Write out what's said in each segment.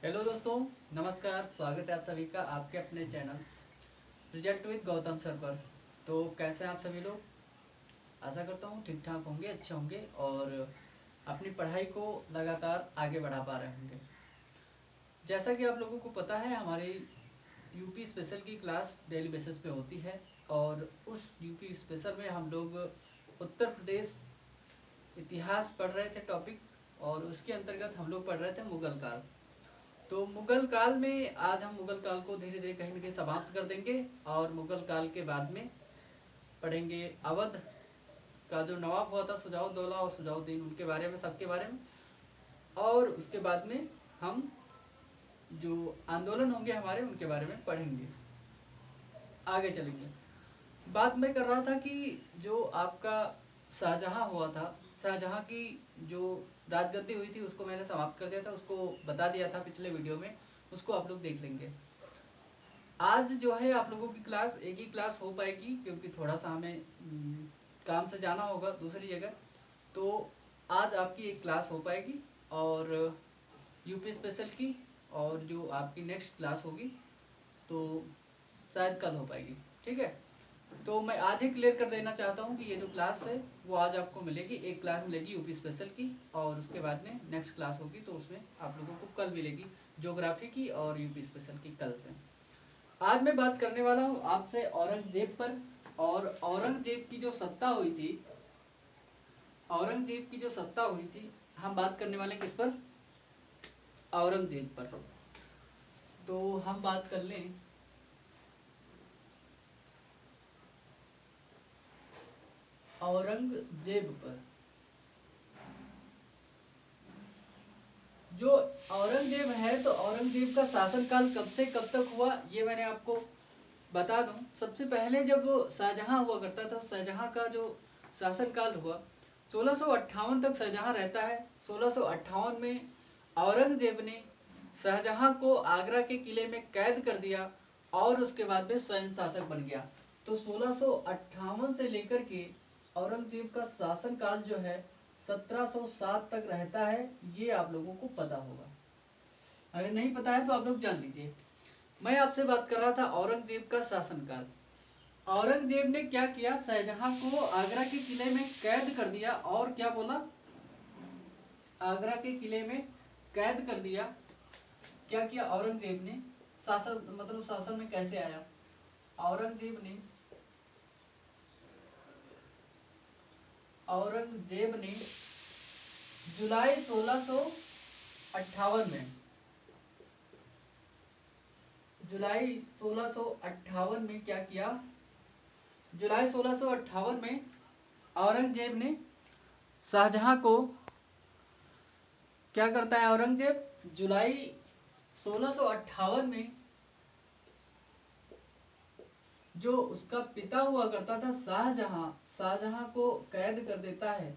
Hello दोस्तों, नमस्कार। स्वागत है आप सभी का आपके अपने channel result with Gautam sir पर। तो कैसे हैं आप सभी लोग? आशा करता हूँ ठीक ठाक होंगे, अच्छे होंगे और अपनी पढ़ाई को लगातार आगे बढ़ा पा रहे होंगे। जैसा कि आप लोगों को पता है, हमारी यूपी स्पेशल की क्लास डेली बेसिस पे होती है और उस यूपी स्पेशल में हम लोग उत्तर प्रदेश इतिहास पढ़ रहे थे टॉपिक, और उसके अंतर्गत हम लोग पढ़ रहे थे मुगल काल। तो मुगल काल में आज हम मुगल काल को धीरे धीरे कहीं ना कहीं समाप्त कर देंगे और मुगल काल के बाद में पढ़ेंगे अवध का जो नवाब हुआ था सुजाउद्दौला और सुजाउद्दीन, उनके बारे में, सबके बारे में। और उसके बाद में हम जो आंदोलन होंगे हमारे, उनके बारे में पढ़ेंगे, आगे चलेंगे। बात मैं कर रहा था कि जो आपका शाहजहां हुआ था, शाहजहां की जो राजगद्दी हुई थी उसको मैंने समाप्त कर दिया था, उसको बता दिया था पिछले वीडियो में, उसको आप लोग देख लेंगे। आज जो है आप लोगों की क्लास एक ही क्लास हो पाएगी क्योंकि थोड़ा सा हमें काम से जाना होगा दूसरी जगह। तो आज आपकी एक क्लास हो पाएगी और यूपी स्पेशल की, और जो आपकी नेक्स्ट क्लास होगी तो शायद कल हो पाएगी। ठीक है, तो मैं आज ही क्लियर कर देना चाहता हूँ कि ये जो क्लास है वो आज आपको मिलेगी। एक क्लास मिलेगी यूपी स्पेशल की और उसके बाद में नेक्स्ट क्लास होगी तो उसमें आप लोगों को कल मिलेगी ज्योग्राफी की और यूपी स्पेशल की कल से। आज मैं बात करने वाला हूँ आपसे औरंगजेब पर। और औरंगजेब की जो सत्ता हुई थी, औरंगजेब की जो सत्ता हुई थी, हम बात करने वाले किस पर? औरंगजेब पर। तो हम बात कर लें औरंगजेब पर। जो औरंगजेब है, तो औरंगजेब का शासनकाल कब से कब तक हुआ ये मैंने आपको बता दूं। सबसे पहले जब शाहजहां हुआ करता था, शाहजहां का जो शासनकाल हुआ 1658 तक शाहजहां रहता है। 1658 में औरंगजेब ने शाहजहां को आगरा के किले में कैद कर दिया और उसके बाद में स्वयं शासक बन गया। तो 1658 से लेकर के औरंगजेब का शासनकाल जो है 1707 तक रहता है, ये आप लोगों को पता होगा। अगर नहीं पता है तो आप लोग जान लीजिए। मैं आपसे बात कर रहा था औरंगजेब का शासनकाल। औरंगजेब ने क्या किया, शाहजहां को आगरा के किले में कैद कर दिया। और क्या बोला? आगरा के किले में कैद कर दिया। क्या किया औरंगजेब ने? शासन मतलब शासन में कैसे आया औरंगजेब ने जुलाई 1658 में, जुलाई 1658 में क्या किया? जुलाई 1658 में औरंगजेब ने शाहजहां को, क्या करता है औरंगजेब, जुलाई 1658 में जो उसका पिता हुआ करता था शाहजहां, शाहजहां को कैद कर देता है।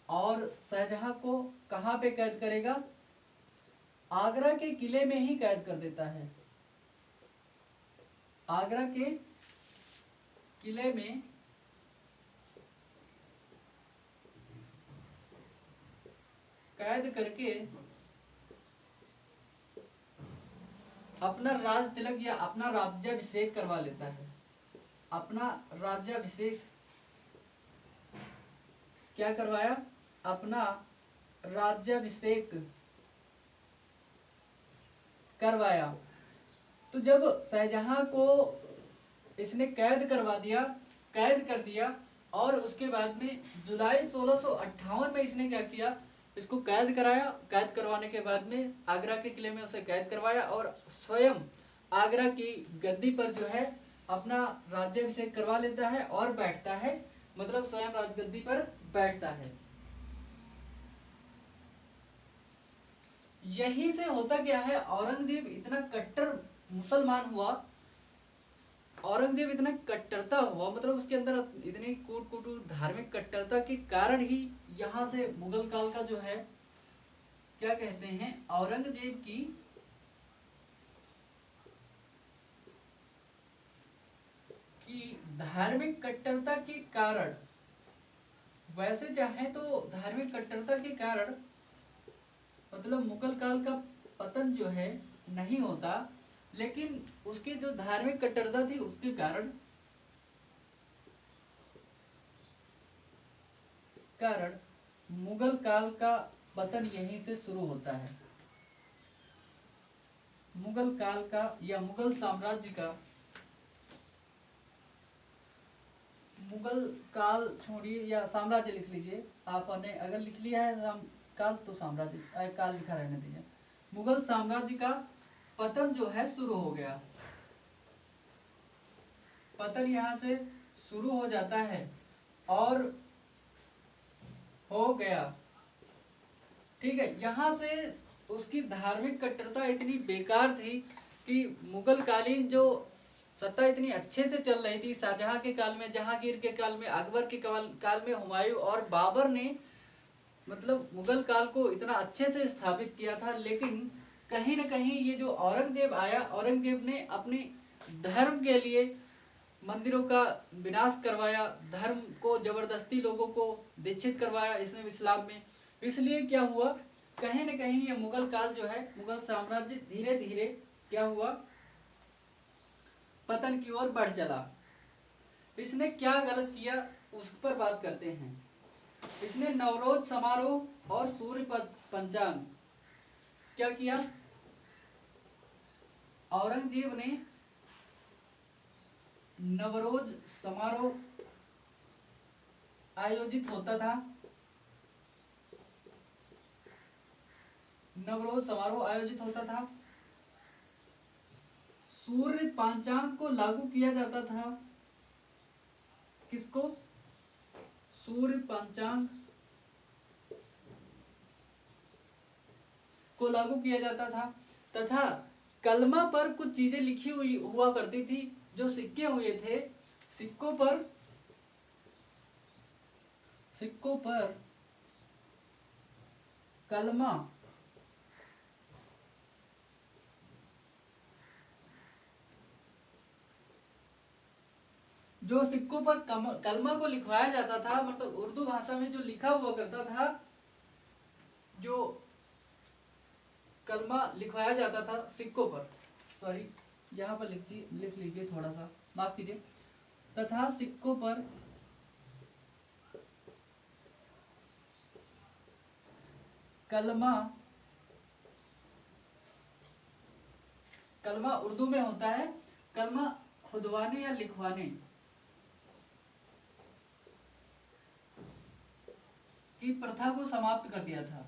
और शाहजहां को कहां पे कैद करेगा? आगरा के किले में ही कैद कर देता है। आगरा के किले में कैद करके अपना राज तिलक या अपना राज्याभिषेक करवा लेता है। अपना राज्याभिषेक क्या करवाया? अपना राज्याभिषेक करवाया। तो जब शाहजहां को इसने कैद करवा दिया, कैद कर दिया, और उसके बाद में जुलाई 1658 में इसने क्या किया, इसको कैद कराया। कैद करवाने के बाद में आगरा के किले में उसे कैद करवाया और स्वयं आगरा की गद्दी पर जो है अपना राज्याभिषेक करवा लेता है और बैठता है, मतलब स्वयं राजगद्दी पर बैठता है। यही से होता क्या है, औरंगजेब इतना कट्टर मुसलमान हुआ, औरंगजेब इतना कट्टरता हुआ, मतलब उसके अंदर इतनी कूट कूट धार्मिक कट्टरता के कारण ही यहाँ से मुगल काल का जो है, क्या कहते हैं, औरंगजेब की धार्मिक कट्टरता के कारण, वैसे चाहे तो धार्मिक कट्टरता के कारण मतलब मुगल काल का पतन जो है नहीं होता, लेकिन उसकी जो धार्मिक कट्टरता थी उसके कारण मुगल काल का पतन यहीं से शुरू होता है। मुगल काल का या मुगल साम्राज्य का, मुगल काल छोड़िए या साम्राज्य लिख लीजिए, आपने अगर लिख लिया है काल तो साम्राज्य काल लिखा रहने दीजिए। मुगल साम्राज्य का पतन जो है शुरू हो गया, पतन यहाँ से शुरू हो जाता है और हो गया, ठीक है। यहाँ से उसकी धार्मिक कट्टरता इतनी बेकार थी कि मुगल कालीन जो सत्ता इतनी अच्छे से चल रही थी, शाहजहां के काल में, जहांगीर के काल में, अकबर के काल में, हुमायूं और बाबर ने मतलब मुगल काल को इतना अच्छे से स्थापित किया था, लेकिन कहीं न कहीं ये जो औरंगजेब आया, औरंगजेब ने अपने धर्म के लिए मंदिरों का विनाश करवाया, धर्म को जबरदस्ती लोगों को दीक्षित करवाया इसने इस्लाम में। इसलिए क्या हुआ, कहीं न कहीं ये मुगल काल जो है, मुगल साम्राज्य धीरे धीरे क्या हुआ, पतन की ओर बढ़ चला। इसने क्या गलत किया उस पर बात करते हैं। इसने नवरोज समारोह और सूर्य पंचांग क्या किया, औरंगजेब ने नवरोज समारोह आयोजित होता था, नवरोज समारोह आयोजित होता था, सूर्य पंचांग को लागू किया जाता था। किसको, सूर्य पंचांग को लागू किया जाता था, तथा कलमा पर कुछ चीजें लिखी हुई हुआ करती थी, जो सिक्के हुए थे, सिक्कों पर कलमा, जो सिक्कों पर कलमा को लिखवाया जाता था, मतलब उर्दू भाषा में जो लिखा हुआ करता था, जो कलमा लिखवाया जाता था सिक्कों पर, सॉरी यहाँ पर लिख लीजिए, थोड़ा सा माफ कीजिए, तथा सिक्कों पर कलमा, कलमा उर्दू में होता है, कलमा खुदवाने या लिखवाने की प्रथा को समाप्त कर दिया था।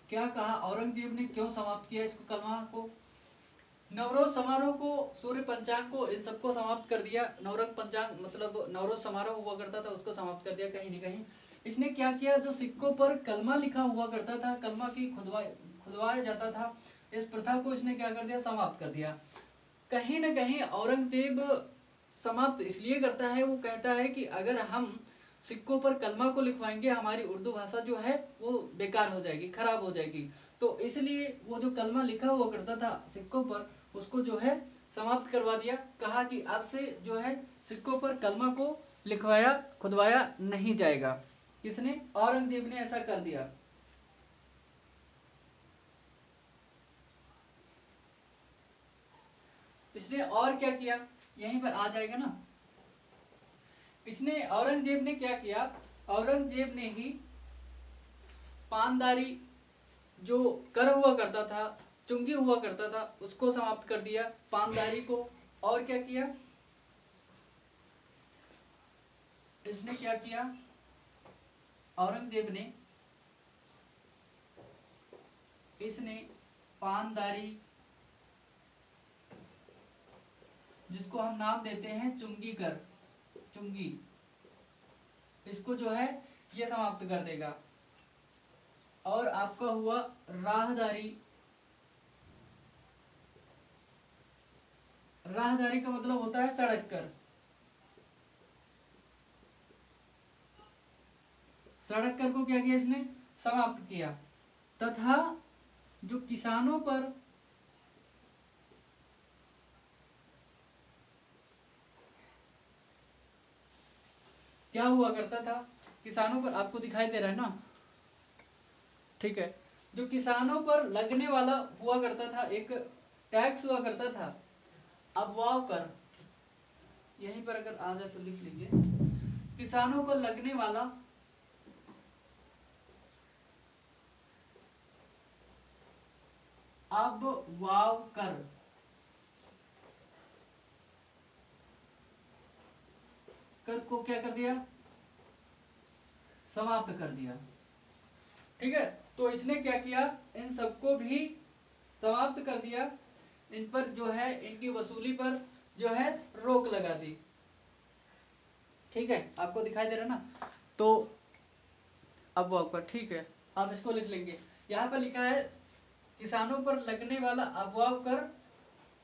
क्या कहा, औरंगजेब ने क्यों समाप्त किया इसको, कलमा को, नवरोज समारोह को, सूर्य पंचांग को, इन सबको समाप्त कर दिया। नवरोज पंचांग मतलब नवरोज समारोह हुआ करता था, उसको समाप्त कर दिया कहीं न कहीं। इसने क्या किया, जो सिक्कों पर कलमा लिखा हुआ करता था, कलमा की खुदवाया जाता था, इस प्रथा को इसने क्या कर दिया, समाप्त कर दिया। कहीं न कहीं औरंगजेब समाप्त इसलिए करता है, वो कहता है कि अगर हम सिक्कों पर कलमा को लिखवाएंगे, हमारी उर्दू भाषा जो है वो बेकार हो जाएगी, खराब हो जाएगी, तो इसलिए वो जो कलमा लिखा हुआ करता था सिक्कों पर, उसको जो है समाप्त करवा दिया। कहा कि अब से जो है सिक्कों पर कलमा को लिखवाया खुदवाया नहीं जाएगा। किसने, औरंगजेब ने ऐसा कर दिया। इसने और क्या किया, यहीं पर आ जाएगा ना। इसने, औरंगजेब ने क्या किया, औरंगजेब ने ही पानदारी जो कर हुआ करता था, चुंगी हुआ करता था, उसको समाप्त कर दिया, पानदारी को। और क्या किया, इसने क्या किया, औरंगजेब ने, इसने पानदारी, जिसको हम नाम देते हैं चुंगी कर, चुंगी, इसको जो है ये समाप्त कर देगा। और आपका हुआ राहदारी, राहदारी का मतलब होता है सड़क कर, सड़क कर को क्या किया इसने, समाप्त किया। तथा जो किसानों पर क्या हुआ करता था, किसानों पर, आपको दिखाई दे रहा है ना, ठीक है, जो किसानों पर लगने वाला हुआ करता था एक टैक्स हुआ करता था, अफवाह कर, यहीं पर अगर आ जाए तो लिख लीजिए, किसानों पर लगने वाला अब वाव कर को क्या कर दिया, समाप्त कर दिया। ठीक है, तो इसने क्या किया, इन सबको भी समाप्त कर दिया, इन पर जो है इनकी वसूली पर जो है रोक लगा दी। ठीक है, आपको दिखाई दे रहा ना, तो अब वो आपका, ठीक है, आप इसको लिख लेंगे, यहाँ पर लिखा है किसानों पर लगने वाला अफवाह कर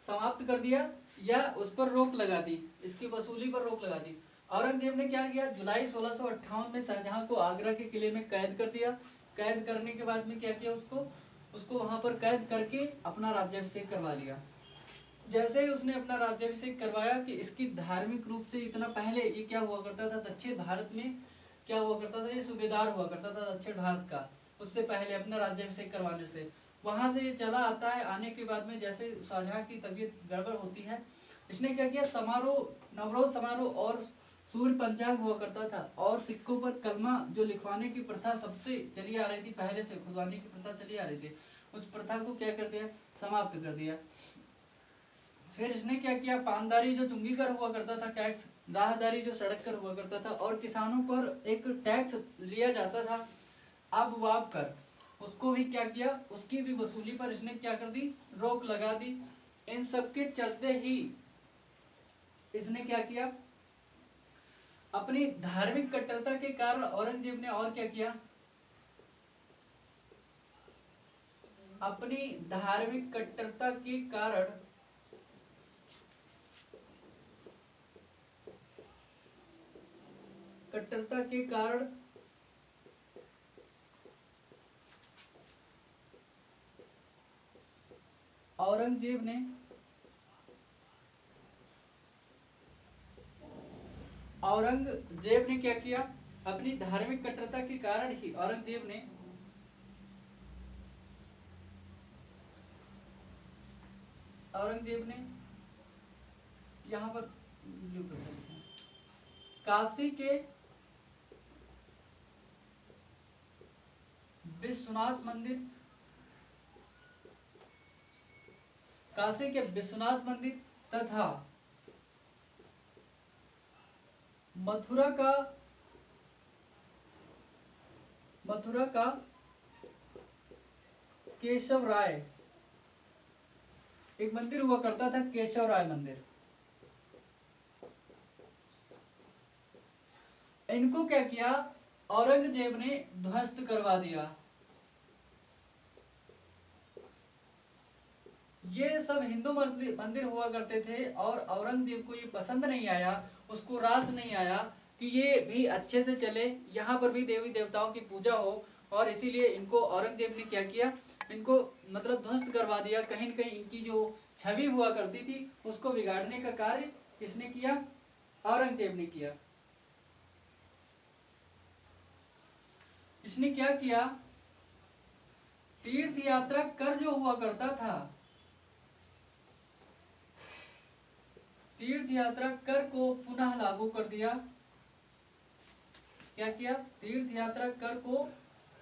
समाप्त कर दिया या उस पर रोक लगा दी, इसकी वसूली पर रोक लगा दी। औरंगजेब ने क्या किया, जुलाई 1658 में शाहजहां को आगरा के किले में कैद कर दिया। कैद करने के बाद में क्या किया, उसको वहां पर कैद करके अपना राज्याभिषेक करवा लिया। जैसे ही उसने अपना राज्याभिषेक करवाया कि इसकी धार्मिक रूप से इतना पहले ये क्या हुआ करता था, दक्षिण भारत में क्या हुआ करता था, ये सूबेदार हुआ करता था दक्षिण भारत का, उससे पहले अपना राज्याभिषेक करवाने से। वहां से ये चला आता है, आने के बाद में जैसे शाहजहां की तबीयत गड़बड़ होती है, इसने क्या किया, समारोह, नवरोज समारोह और सूर्य पंचांग हुआ करता था, और सिक्कों पर कलमा जो लिखवाने की प्रथा सबसे चली आ रही थी, पहले से खुदवाने की प्रथा चली आ रही थी, उस प्रथा को क्या कर दिया, समाप्त कर दिया। फिर इसने क्या किया, पानदारी जो चुंगी कर हुआ करता था टैक्स, राहदारी जो सड़क कर हुआ करता था, और किसानों पर एक टैक्स लिया जाता था अब वाप कर, उसको भी क्या किया, उसकी भी वसूली पर इसने क्या कर दी, रोक लगा दी। इन सब के चलते ही इसने क्या किया, अपनी धार्मिक कट्टरता के कारण औरंगजेब ने और क्या किया, अपनी धार्मिक कट्टरता के कारण औरंगजेब ने क्या किया, अपनी धार्मिक कट्टरता के कारण ही औरंगजेब ने यहाँ पर काशी के विश्वनाथ मंदिर तथा मथुरा का केशव राय, एक मंदिर हुआ करता था केशव राय मंदिर, इनको क्या किया, औरंगजेब ने ध्वस्त करवा दिया। ये सब हिंदू मंदिर हुआ करते थे, और औरंगजेब को ये पसंद नहीं आया, उसको रास नहीं आया कि ये भी अच्छे से चले, यहाँ पर भी देवी देवताओं की पूजा हो, और इसीलिए इनको औरंगजेब ने क्या किया, इनको मतलब ध्वस्त करवा दिया। कहीं न कहीं इनकी जो छवि हुआ करती थी उसको बिगाड़ने का कार्य किसने किया, औरंगजेब ने किया। इसने क्या किया, तीर्थ यात्रा कर जो हुआ करता था, तीर्थ यात्रा कर को पुनः लागू कर दिया। क्या किया, तीर्थ यात्रा कर को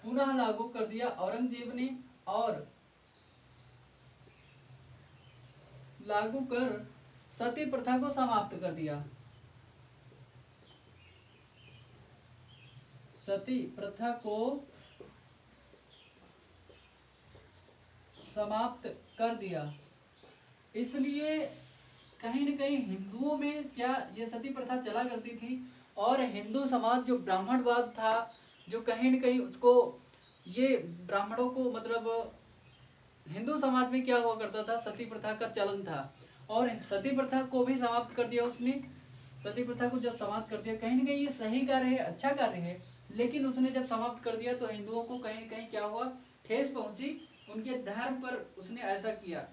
पुनः लागू कर दिया औरंगजेब ने, और लागू कर सती प्रथा को समाप्त कर दिया। सती प्रथा को समाप्त कर दिया। इसलिए कहीं न कहीं हिंदुओं में क्या ये सती प्रथा चला करती थी, और हिंदू समाज जो ब्राह्मणवाद था, जो कहीं न कहीं उसको, ये ब्राह्मणों को मतलब हिंदू समाज में क्या हुआ करता था, सती प्रथा का चलन था, और सती प्रथा को भी समाप्त कर दिया उसने। सती प्रथा को जब समाप्त कर दिया, कहीं न कहीं ये सही कार्य है, अच्छा कार्य है, लेकिन उसने जब समाप्त कर दिया तो हिंदुओं को कहीं न कहीं क्या हुआ, ठेस पहुंची, उनके धर्म पर उसने ऐसा किया।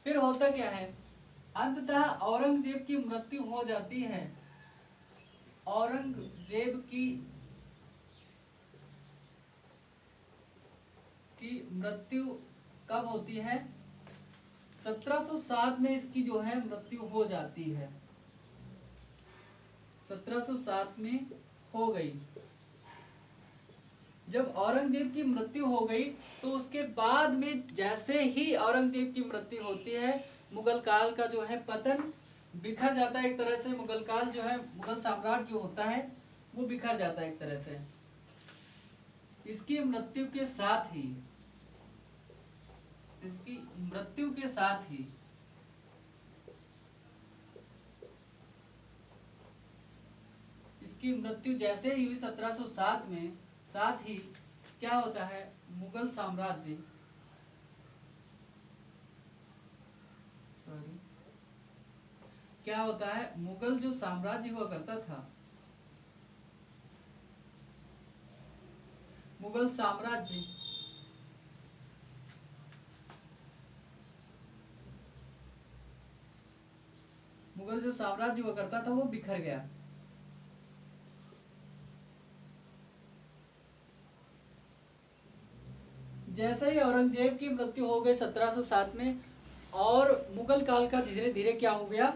फिर होता क्या है, अंततः औरंगजेब की मृत्यु हो जाती है। औरंगजेब की मृत्यु कब होती है? 1707 में इसकी जो है मृत्यु हो जाती है। 1707 में हो गई। जब औरंगजेब की मृत्यु हो गई तो उसके बाद में जैसे ही औरंगजेब की मृत्यु होती है, मुगल काल का जो है पतन बिखर जाता है। एक तरह से मुगल काल जो है, मुगल साम्राज्य जो होता है वो बिखर जाता है एक तरह से। इसकी मृत्यु के साथ ही, इसकी मृत्यु के साथ ही इसकी मृत्यु जैसे ही हुई 1707 में, साथ ही क्या होता है, मुगल साम्राज्य क्या होता है, मुगल जो साम्राज्य हुआ करता था, मुगल साम्राज्य मुगल जो साम्राज्य हुआ करता था वो बिखर गया। जैसे ही औरंगजेब की मृत्यु हो गई 1707 में, और मुगल काल का धीरे धीरे क्या हो गया,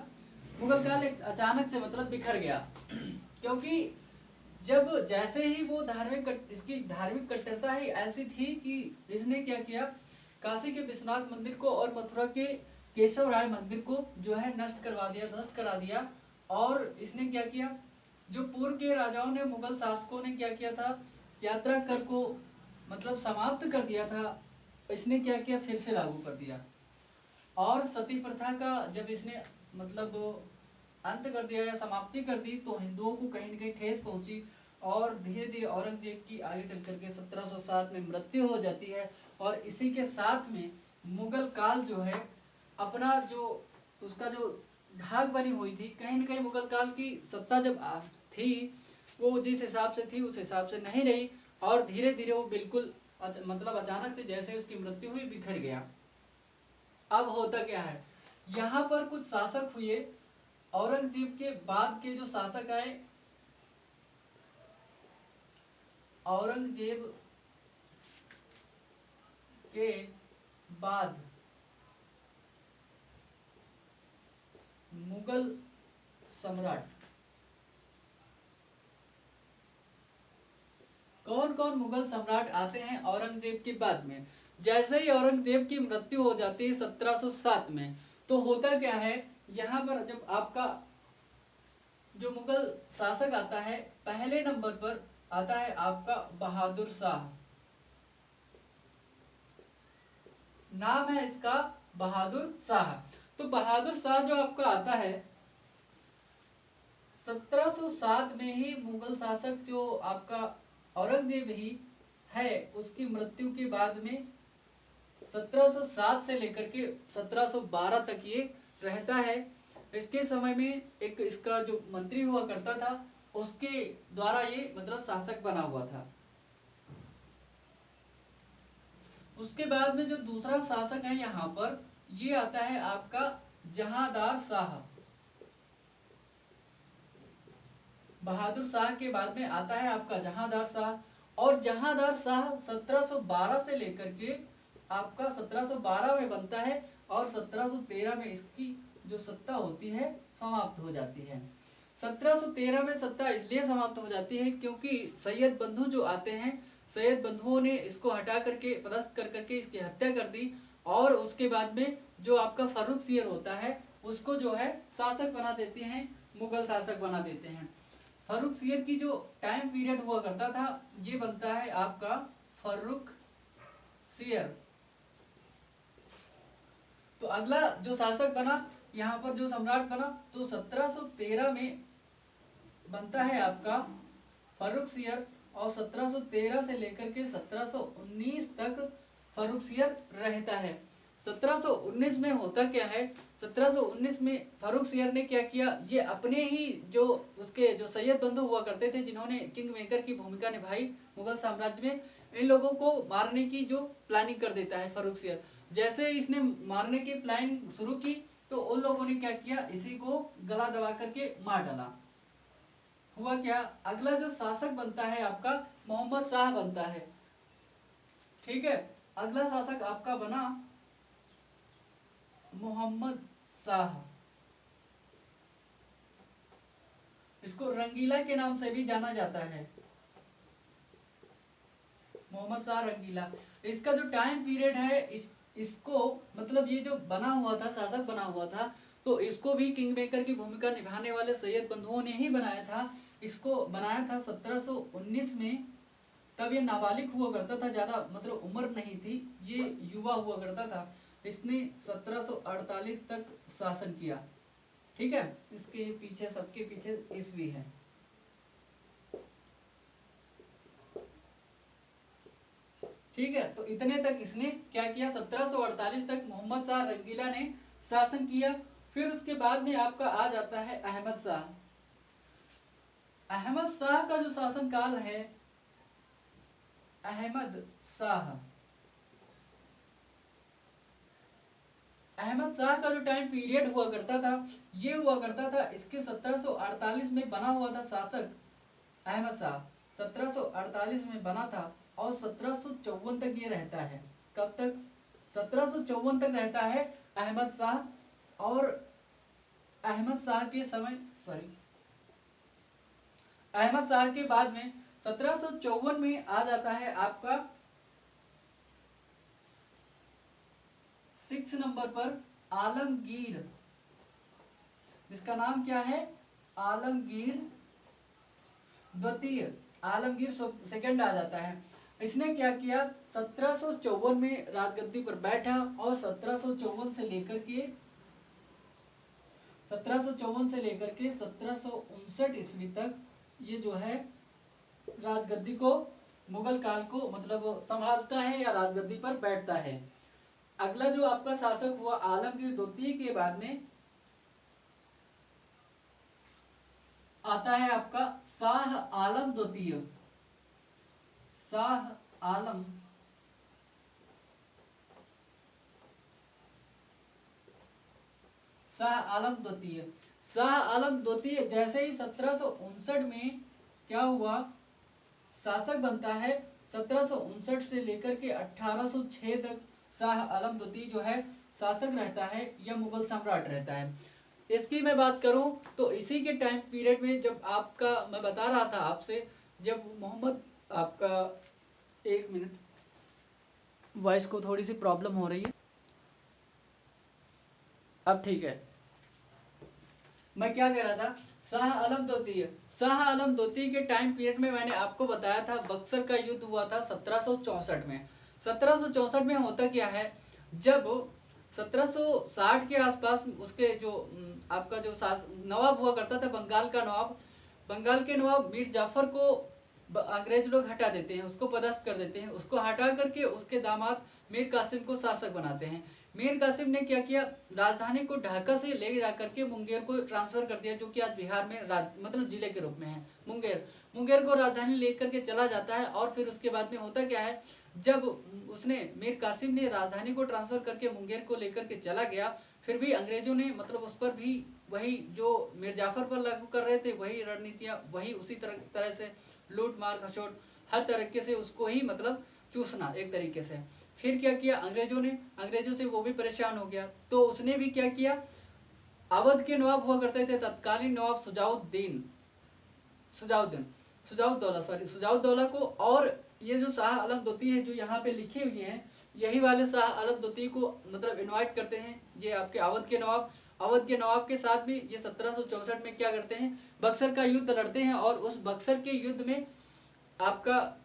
मुगल काल एक अचानक से मतलब बिखर गया। क्योंकि जब जैसे ही वो इसकी धार्मिक कट्टरता ही ऐसी थी कि इसने क्या किया, काशी के विश्वनाथ मंदिर को और मथुरा के केशव राय मंदिर को जो है नष्ट करा दिया। और इसने क्या किया, जो पूर्व के राजाओं ने, मुगल शासकों ने क्या किया था, यात्रा कर को मतलब समाप्त कर दिया था, इसने क्या किया, फिर से लागू कर दिया। और सती प्रथा का जब इसने मतलब अंत कर दिया या समाप्ति कर दी, तो हिंदुओं को कहीं न कहीं ठेस पहुंची। और धीरे धीरे औरंगजेब की आगे चल करके 1707 में मृत्यु हो जाती है। और इसी के साथ में मुगल काल जो है अपना जो उसका जो धाक बनी हुई थी, कहीं न कहीं मुगल काल की सत्ता जब थी, वो जिस हिसाब से थी उस हिसाब से नहीं रही। और धीरे धीरे वो बिल्कुल मतलब अचानक से जैसे उसकी मृत्यु हुई, बिखर गया। अब होता क्या है, यहाँ पर कुछ शासक हुए, औरंगजेब के बाद के जो शासक आए, औरंगजेब के बाद मुगल सम्राट, कौन कौन मुगल सम्राट आते हैं औरंगजेब के बाद में? जैसे ही औरंगजेब की मृत्यु हो जाती है 1707 में, तो होता क्या है, यहाँ पर जब आपका जो मुगल शासक आता है, पहले नंबर पर आता है आपका बहादुर शाह। नाम है इसका बहादुर शाह। तो बहादुर शाह जो आपका आता है 1707 में ही, मुगल शासक जो आपका औरंगजेब ही है, उसकी मृत्यु के बाद में 1707 से लेकर के 1712 तक ये रहता है। इसके समय में एक इसका जो मंत्री हुआ करता था, उसके द्वारा ये मतलब शासक बना हुआ था। उसके बाद में जो दूसरा शासक है यहाँ पर, ये आता है आपका जहांदार शाह। बहादुर शाह के बाद में आता है आपका जहांदार शाह। और जहांदार शाह 1712 से लेकर के आपका 1712 में बनता है, और 1713 में इसकी जो सत्ता होती है समाप्त हो जाती है। 1713 में सत्ता इसलिए समाप्त हो जाती है क्योंकि सैयद बंधु जो आते हैं, सैयद बंधुओं ने इसको हटा करके, पदस्थ कर करके इसकी हत्या कर दी। और उसके बाद में जो आपका फर्रुख सियर होता है, उसको जो है शासक बना देते हैं, मुगल शासक बना देते हैं। फर्रुख सियर की जो टाइम पीरियड हुआ करता था, ये बनता है आपका फर्रुख सियर। तो अगला जो शासक बना, यहाँ पर जो सम्राट बना, तो 1713 में बनता है आपका फर्रुख सियर। और 1713 से लेकर के 1719 तक फर्रुख सियर रहता है। 1719 में होता क्या है, 1719 में फर्रुख सियर ने क्या किया, ये अपने ही जो उसके जो सैयद बंधु हुआ करते थे, जिन्होंने किंग मेकर की भूमिका निभाई मुगल साम्राज्य में, इन लोगों को मारने की जो प्लानिंग कर देता है फर्रुख सियर। जैसे इसने मारने की प्लानिंग शुरू की, तो उन लोगों ने क्या किया, इसी को गला दबा करके मार डाला। हुआ क्या, अगला जो शासक बनता है आपका मोहम्मद शाह बनता है। ठीक है, अगला शासक आपका बना मोहम्मद शाह। इसको रंगीला के नाम से भी जाना जाता है, मोहम्मद शाह रंगीला। इसका जो टाइम पीरियड है, इसको मतलब ये जो बना हुआ था, शासक बना हुआ था, तो इसको भी किंग मेकर की भूमिका निभाने वाले सैयद बंधुओं ने ही बनाया था। इसको बनाया था 1719 में। तब ये नाबालिग हुआ करता था, ज्यादा मतलब उम्र नहीं थी, ये युवा हुआ करता था। इसने 1748 तक शासन किया। ठीक है, इसके पीछे, सबके पीछे ईस्वी है। ठीक है, तो इतने तक इसने क्या किया, 1748 तक मोहम्मद शाह रंगीला ने शासन किया। फिर उसके बाद में आपका आ जाता है अहमद शाह। अहमद शाह का जो शासन काल है, अहमद शाह, अहमद शाह का जो टाइम पीरियड हुआ करता था, ये हुआ करता था इसके 1748 में बना हुआ था शासक अहमद शाह। 1748 में बना था और 1754 तक ये रहता है। कब तक, 1754 तक रहता है अहमद शाह। और अहमद शाह के समय, सॉरी, अहमद शाह के बाद में 1754 में आ जाता है आपका 6 नंबर पर आलमगीर, जिसका नाम क्या है, आलमगीर द्वितीय। आलमगीर सेकंड आ जाता है। इसने क्या किया, 1754 में राजगद्दी पर बैठा और 1754 से लेकर के 1759 ईस्वी तक ये जो है राजगद्दी को, मुगल काल को मतलब संभालता है या राजगद्दी पर बैठता है। अगला जो आपका शासक हुआ आलमगीर द्वितीय के बाद में आता है आपका शाह आलम द्वितीय। शाह आलम शाह आलम द्वितीय। शाह आलम द्वितीय जैसे ही 1759 में क्या हुआ, शासक बनता है। 1759 से लेकर के 1806 तक शाह आलम द्वितीय जो है शासक रहता है या मुगल सम्राट रहता है। इसकी मैं बात करूं तो इसी के टाइम पीरियड में, जब आपका मैं बता रहा था आपसे, जब मोहम्मद आपका, एक मिनट, वॉइस को थोड़ी सी प्रॉब्लम हो रही है, अब ठीक है। मैं क्या कह रहा था, शाह आलम द्वितीय। शाह आलम द्वितीय के टाइम पीरियड में मैंने आपको बताया था बक्सर का युद्ध हुआ था 1764 में। 1764 में होता क्या है, जब 1760 के आसपास उसके जो आपका जो नवाब हुआ करता था, बंगाल का नवाब, बंगाल के नवाब मीर जाफर को अंग्रेज लोग हटा देते हैं, उसको पदस्थ कर देते हैं। उसको हटा करके उसके दामाद मीर कासिम को शासक बनाते हैं। मीर कासिम ने क्या किया, राजधानी को ढाका से ले जाकर के मुंगेर को ट्रांसफर कर दिया, जो कि आज बिहार में मतलब जिले के रूप में है मुंगेर। मुंगेर को राजधानी लेकर के चला जाता है। और फिर उसके बाद में होता क्या है, जब उसने मीर कासिम ने राजधानी को ट्रांसफर करके मुंगेर को लेकर के चला गया, फिर भी अंग्रेजों ने मतलब उस पर भी वही जो मीर जाफर पर लागू कर रहे थे, वही रणनीतियां, वही उसी तरह से लूट मार खसोट, हर तरीके से उसको ही मतलब चूसना एक तरीके से। फिर क्या किया अंग्रेजों ने, अंग्रेजों से वो भी परेशान हो गया, तो उसने भी क्या किया, अवध के नवाब हुआ करते थे तत्कालीन नवाब सुजाउद्दौला को, और ये जो शाह आलम द्वितीय है जो यहाँ पे लिखे हुए हैं, यही वाले शाह आलम द्वितीय को मतलब इनवाइट करते हैं ये आपके अवध के नवाब। अवध के नवाब के साथ भी ये 1764 में क्या करते हैं, बक्सर का युद्ध लड़ते हैं। और उस बक्सर के युद्ध में आपका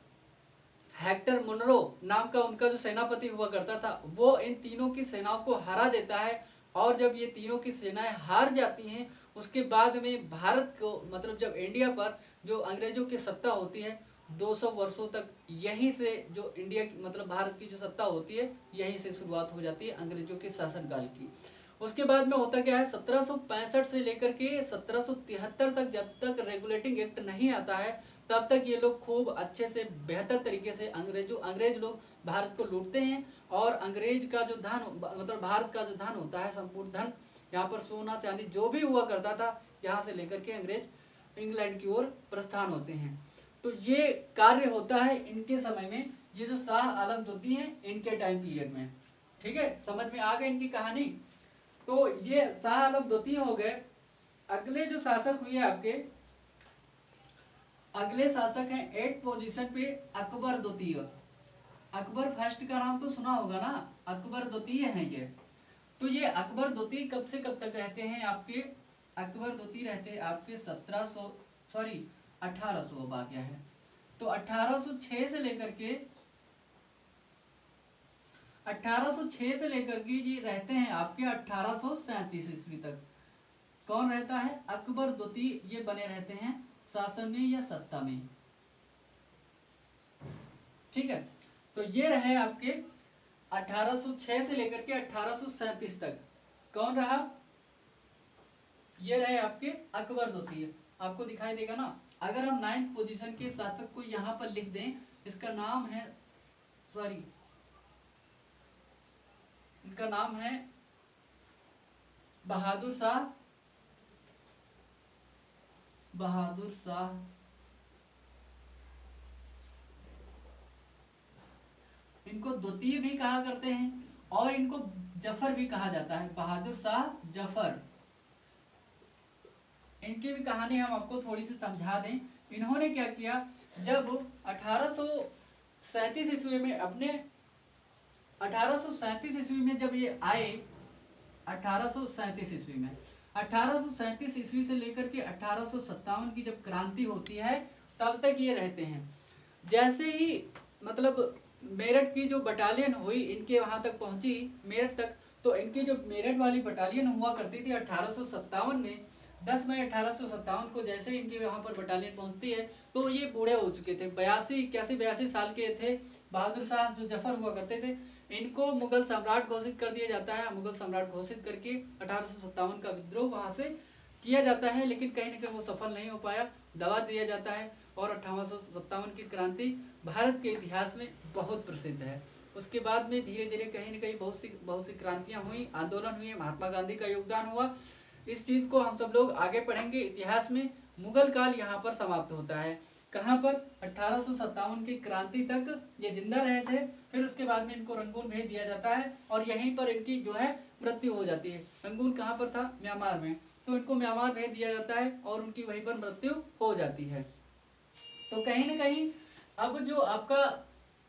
हेक्टर मुनरो नाम का उनका जो सेनापति हुआ करता था, वो इन तीनों की सेनाओं को हरा देता है। और जब ये तीनों की सेनाएं हार जाती हैं, उसके बाद में भारत को मतलब जब इंडिया पर जो अंग्रेजों की सत्ता होती है 200 वर्षों तक, यहीं से जो इंडिया की मतलब भारत की जो सत्ता होती है, यहीं से शुरुआत हो जाती है अंग्रेजों के शासनकाल की। उसके बाद में होता क्या है, 1765 से लेकर के 1773 तक, जब तक रेगुलेटिंग एक्ट नहीं आता है, तब तक ये लोग खूब अच्छे से बेहतर तरीके से अंग्रेज लोग भारत को लूटते हैं। और अंग्रेज का जो धन मतलब भारत का जो धन होता है, संपूर्ण धन यहाँ पर सोना चांदी जो भी हुआ करता था यहाँ से लेकर के अंग्रेज इंग्लैंड की ओर प्रस्थान होते हैं। तो ये कार्य होता है इनके समय में, ये जो शाह आलम द्वितीय हैं इनके टाइम पीरियड में। ठीक है, समझ में आ गई इनकी कहानी। तो ये शाह आलम द्वितीय हो गए। अगले जो शासक हुए आपके, अगले शासक हैं 8th पोजीशन पे अकबर द्वितीय। अकबर फर्स्ट का नाम तो सुना होगा ना, अकबर द्वितीय है ये। तो ये अकबर द्वितीय कब से कब तक रहते हैं आपके, अकबर द्वितीय रहते हैं आपके 1800 अब आ गया है। तो 1806 से लेकर के 1806 से लेकर के ये रहते हैं आपके 1837 ईस्वी तक। कौन रहता है, अकबर द्वितीय, ये बने रहते हैं शासन में या सत्ता में। ठीक है, तो ये रहे आपके 1806 से लेकर के 1837 तक। कौन रहा, ये रहे आपके अकबर द्वितीय। आपको दिखाई देगा ना, अगर हम 9th पोजीशन के शासक को यहाँ पर लिख दें, इसका नाम है, सॉरी इनका नाम है बहादुर शाह। बहादुर शाह, इनको द्वितीय भी कहा करते हैं और इनको जफर भी कहा जाता है, बहादुर शाह जफर। इनकी भी कहानी हम आपको थोड़ी सी समझा दें। इन्होंने क्या किया, जब 1837 ईस्वी में अपने 1837 ईस्वी में जब ये आए, 1837 ईस्वी में 1837 ईस्वी से लेकर के 1857 की जब क्रांति होती है तब तक ये रहते हैं। जैसे ही मतलब मेरठ की जो बटालियन हुई इनके वहां तक पहुंची मेरठ तक, तो इनकी जो मेरठ वाली बटालियन हुआ करती थी 1857 में, 10 मई 1857 को जैसे इनके वहां पर बटालियन पहुंचती है तो ये बूढ़े हो चुके थे, 82 साल के थे। बहादुर शाह जो जफर हुआ करते थे, इनको मुगल सम्राट घोषित कर दिया जाता है। मुगल सम्राट घोषित करके 1857 का विद्रोह वहां से किया जाता है, लेकिन कहीं ना कहीं वो सफल नहीं हो पाया, दबा दिया जाता है। और 1857 की क्रांति भारत के इतिहास में बहुत प्रसिद्ध है। उसके बाद में धीरे धीरे कहीं ना कहीं बहुत सी क्रांतियां हुई, आंदोलन हुए, महात्मा गांधी का योगदान हुआ। इस चीज को हम सब लोग आगे पढ़ेंगे इतिहास में। मुगल काल यहाँ पर समाप्त होता है, कहाँ पर, 1857 की क्रांति तक ये जिंदा रहे थे। फिर उसके बाद में इनको रंगून भेज दिया जाता है और यहीं पर इनकी जो है मृत्यु हो जाती है। रंगून कहाँ पर था, म्यांमार में, तो इनको म्यांमार भेज दिया जाता है और उनकी वहीं पर मृत्यु हो जाती है। तो कहीं ना कहीं अब जो आपका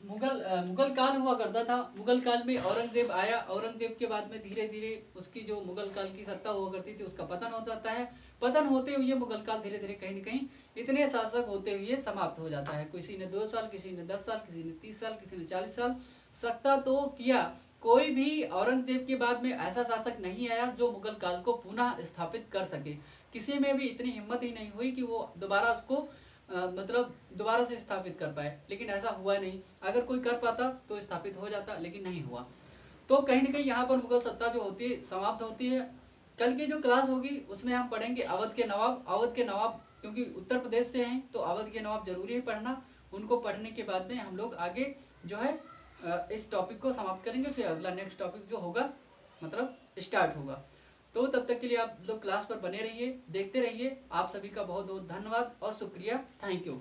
मुगल काल हुआ करता था, मुगल काल में औरंगजेब आया, औरंगजेब के बाद में धीरे धीरे उसकी जो मुगल काल की सत्ता हुआ करती थी उसका पतन हो जाता है। पतन होते हुए मुगल काल धीरे धीरे कहीं ना कहीं इतने शासक होते हुए समाप्त हो जाता है। किसी ने 2 साल, किसी ने 10 साल, किसी ने 30 साल, किसी ने 40 साल सत्ता तो किया। कोई भी औरंगजेब के बाद में ऐसा शासक नहीं आया जो मुगल काल को पुनः स्थापित कर सके। किसी में भी इतनी हिम्मत ही नहीं हुई कि वो दोबारा उसको मतलब दोबारा से स्थापित कर पाए, लेकिन ऐसा हुआ नहीं। अगर कोई कर पाता तो स्थापित हो जाता, लेकिन नहीं हुआ। तो कहीं ना कहीं यहाँ पर मुगल सत्ता जो होती है समाप्त होती है। कल की जो क्लास होगी उसमें हम पढ़ेंगे अवध के नवाब। अवध के नवाब क्योंकि उत्तर प्रदेश से हैं तो अवध के नवाब जरूरी है पढ़ना। उनको पढ़ने के बाद में हम लोग आगे जो है इस टॉपिक को समाप्त करेंगे, फिर अगला नेक्स्ट टॉपिक जो होगा मतलब स्टार्ट होगा। तो तब तक के लिए आप लोग क्लास पर बने रहिए, देखते रहिए। आप सभी का बहुत बहुत धन्यवाद और शुक्रिया, थैंक यू।